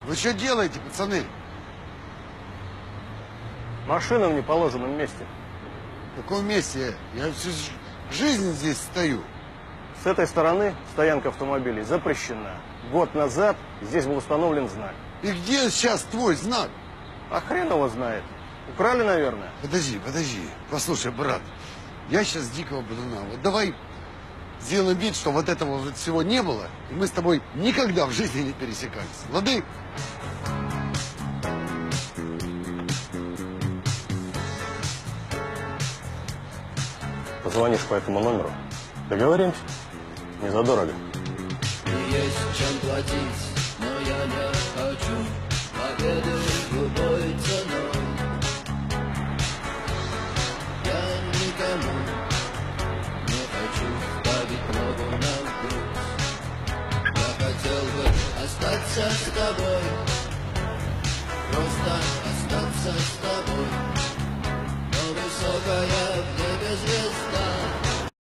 Вы что делаете, пацаны? Машина в неположенном месте. В каком месте? Я всю жизнь здесь стою. С этой стороны стоянка автомобилей запрещена. Год назад здесь был установлен знак. И где сейчас твой знак? А хрен его знает. Украли, наверное. Подожди. Послушай, брат, я сейчас дикого бодуна. Вот давай сделаем вид, что вот этого вот всего не было, и мы с тобой никогда в жизни не пересекались. Лады? Позвонишь по этому номеру. Договоримся. Не задорого. Есть чем платить, но я не хочу победы любой ценой. Я никому не хочу ставить ногу на грудь. Я хотел бы остаться с тобой, просто остаться с тобой.